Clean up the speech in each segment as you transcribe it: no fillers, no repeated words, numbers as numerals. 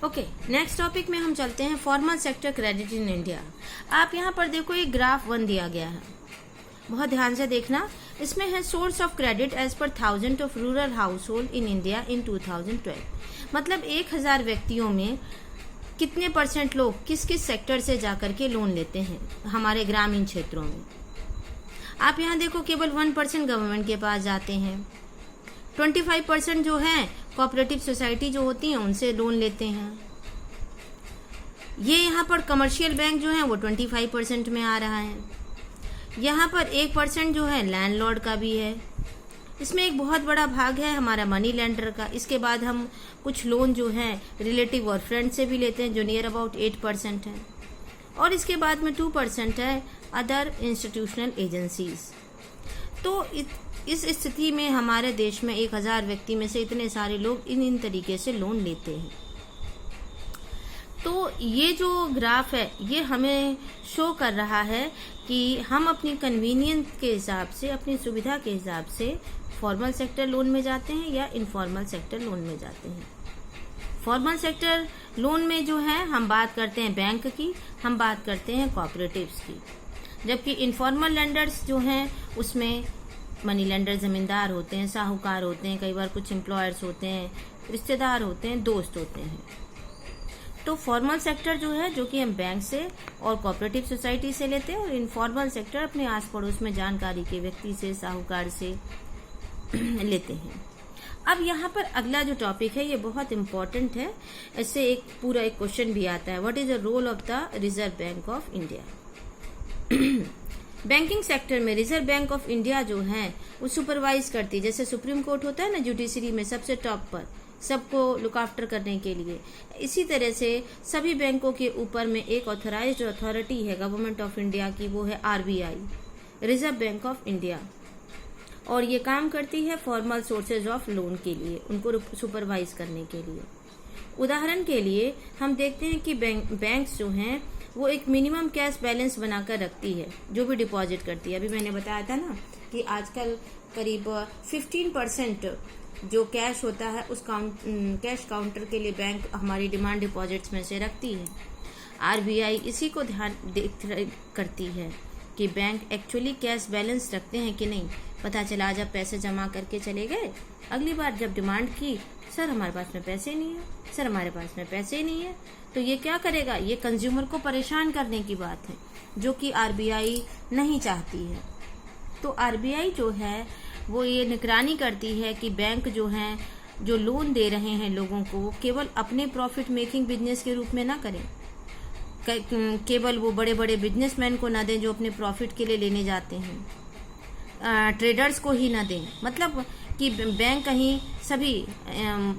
Okay, next topic में हम चलते हैं formal sector credit in India. आप यहाँ पर देखो, एक ग्राफ 1 दिया गया है, बहुत ध्यान से देखना। इसमें है source of credit as per 1000 of rural household in India in 2012। मतलब 1000 व्यक्तियों में कितने % लोग किस किस सेक्टर से जाकर के लोन लेते हैं हमारे ग्रामीण क्षेत्रों में। आप यहाँ देखो, केवल 1% गवर्नमेंट के पास जाते हैं, 25% जो है कोऑपरेटिव सोसाइटी जो होती हैं उनसे लोन लेते हैं। ये यहाँ पर कमर्शियल बैंक जो है वो 25% में आ रहा है। यहाँ पर 1% जो है लैंडलॉर्ड का भी है। इसमें एक बहुत बड़ा भाग है हमारा मनी लेंडर का। इसके बाद हम कुछ लोन जो है रिलेटिव और फ्रेंड से भी लेते हैं जो नियर अबाउट 8% है। और इसके बाद में 2% है अदर इंस्टीट्यूशनल एजेंसीज। तो इस स्थिति में हमारे देश में 1000 व्यक्ति में से इतने सारे लोग इन तरीके से लोन लेते हैं। तो ये जो ग्राफ है ये हमें शो कर रहा है कि हम अपनी कन्वीनियंस के हिसाब से, अपनी सुविधा के हिसाब से फॉर्मल सेक्टर लोन में जाते हैं या इनफॉर्मल सेक्टर लोन में जाते हैं। फॉर्मल सेक्टर लोन में जो है हम बात करते हैं बैंक की, हम बात करते हैं कोऑपरेटिव्स की। जबकि इनफॉर्मल लेंडर्स जो हैं उसमें मनी लेंडर जमींदार होते हैं, साहूकार होते हैं, कई बार कुछ एम्प्लॉयर्स होते हैं, रिश्तेदार होते हैं, दोस्त होते हैं। तो फॉर्मल सेक्टर जो है जो कि हम बैंक से और कोऑपरेटिव सोसाइटी से लेते हैं, और इनफॉर्मल सेक्टर अपने आस पड़ोस में जानकारी के व्यक्ति से, साहूकार से लेते हैं। अब यहाँ पर अगला जो टॉपिक है ये बहुत इंपॉर्टेंट है। इससे एक क्वेश्चन भी आता है, what is the role of the Reserve Bank of India. Banking sector में रिजर्व बैंक ऑफ इंडिया जो है वो सुपरवाइज करती है। जैसे सुप्रीम कोर्ट होता है ना जुडिशरी में सबसे टॉप पर, सबको लुक आफ्टर करने के लिए, इसी तरह से सभी बैंकों के ऊपर में एक ऑथराइज्ड अथॉरिटी है गवर्नमेंट ऑफ इंडिया की, वो है RBI, reserve Bank of India. और ये काम करती है फॉर्मल सोर्सेज ऑफ लोन के लिए, उनको सुपरवाइज करने के लिए। उदाहरण के लिए हम देखते हैं कि बैंक्स जो हैं वो एक मिनिमम कैश बैलेंस बनाकर रखती है जो भी डिपॉजिट करती है। अभी मैंने बताया था ना कि आजकल करीब 15% जो कैश होता है उस कैश काउंटर के लिए बैंक हमारी डिमांड डिपॉजिट्स में से रखती है। RBI इसी को ध्यान करती है कि बैंक एक्चुअली कैश बैलेंस रखते हैं कि नहीं। पता चला जब पैसे जमा करके चले गए, अगली बार जब डिमांड की, सर हमारे पास में पैसे नहीं है, सर हमारे पास में पैसे नहीं है, तो ये क्या करेगा, ये कंज्यूमर को परेशान करने की बात है जो कि RBI नहीं चाहती है। तो RBI जो है वो ये निगरानी करती है कि बैंक जो हैं जो लोन दे रहे हैं लोगों को केवल अपने प्रॉफिट मेकिंग बिजनेस के रूप में ना करें, केवल वो बड़े बड़े बिजनेसमैन को ना दें जो अपने प्रॉफिट के लिए लेने जाते हैं, ट्रेडर्स को ही ना दें। मतलब कि बैंक कहीं सभी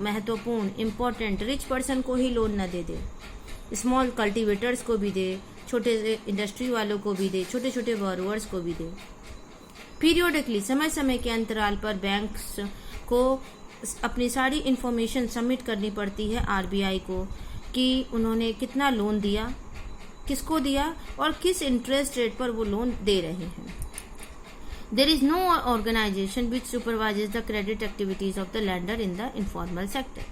महत्वपूर्ण इम्पोर्टेंट रिच पर्सन को ही लोन ना दे दे, स्मॉल कल्टीवेटर्स को भी दे, छोटे इंडस्ट्री वालों को भी दे, छोटे छोटे बोरोवर्स को भी दे। पीरियोडिकली समय समय के अंतराल पर बैंक्स को अपनी सारी इंफॉर्मेशन सबमिट करनी पड़ती है RBI को कि उन्होंने कितना लोन दिया, किसको दिया और किस इंटरेस्ट रेट पर वो लोन दे रहे हैं। There is no organization which supervises the credit activities of the lender in the informal sector.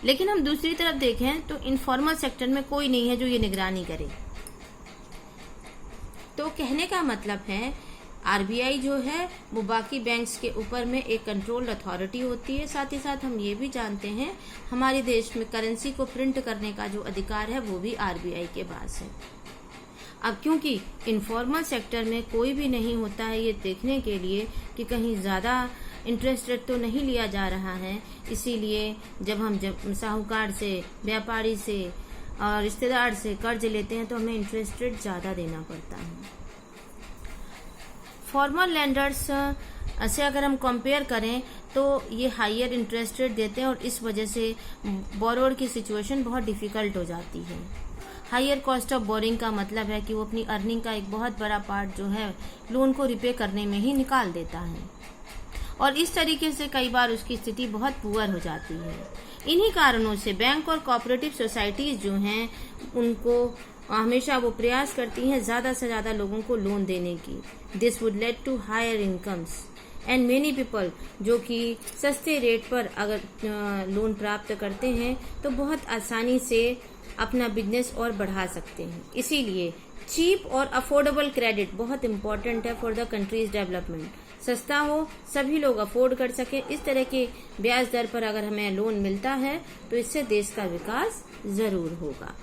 लेकिन हम दूसरी तरफ देखें तो इनफॉर्मल सेक्टर में कोई नहीं है जो ये निगरानी करे। तो कहने का मतलब है RBI जो है वो बाकी बैंक्स के ऊपर में एक कंट्रोल्ड अथॉरिटी होती है। साथ ही साथ हम ये भी जानते हैं हमारे देश में करेंसी को प्रिंट करने का जो अधिकार है वो भी RBI के पास है। अब क्योंकि इनफॉर्मल सेक्टर में कोई भी नहीं होता है ये देखने के लिए कि कहीं ज़्यादा इंटरेस्ट रेट तो नहीं लिया जा रहा है, इसीलिए जब हम साहूकार से, व्यापारी से और रिश्तेदार से कर्ज लेते हैं तो हमें इंटरेस्ट रेट ज़्यादा देना पड़ता है। फॉर्मल लेंडर्स से अगर हम कंपेयर करें तो ये हायर इंटरेस्ट रेट देते हैं और इस वजह से बोरोअर की सिचुएशन बहुत डिफिकल्ट हो जाती है। हायर कॉस्ट ऑफ बोरिंग का मतलब है कि वो अपनी अर्निंग का एक बहुत बड़ा पार्ट जो है लोन को रिपे करने में ही निकाल देता है, और इस तरीके से कई बार उसकी स्थिति बहुत पुअर हो जाती है। इन्हीं कारणों से बैंक और कोऑपरेटिव सोसाइटीज जो हैं उनको हमेशा वो प्रयास करती हैं ज़्यादा से ज़्यादा लोगों को लोन देने की। This would lead to higher incomes. And many people जो कि सस्ते रेट पर अगर लोन प्राप्त करते हैं तो बहुत आसानी से अपना बिजनेस और बढ़ा सकते हैं। इसीलिए चीप और अफोर्डेबल क्रेडिट बहुत इंपॉर्टेंट है फॉर द कंट्रीज डेवलपमेंट। सस्ता हो, सभी लोग अफोर्ड कर सके, इस तरह के ब्याज दर पर अगर हमें लोन मिलता है तो इससे देश का विकास जरूर होगा।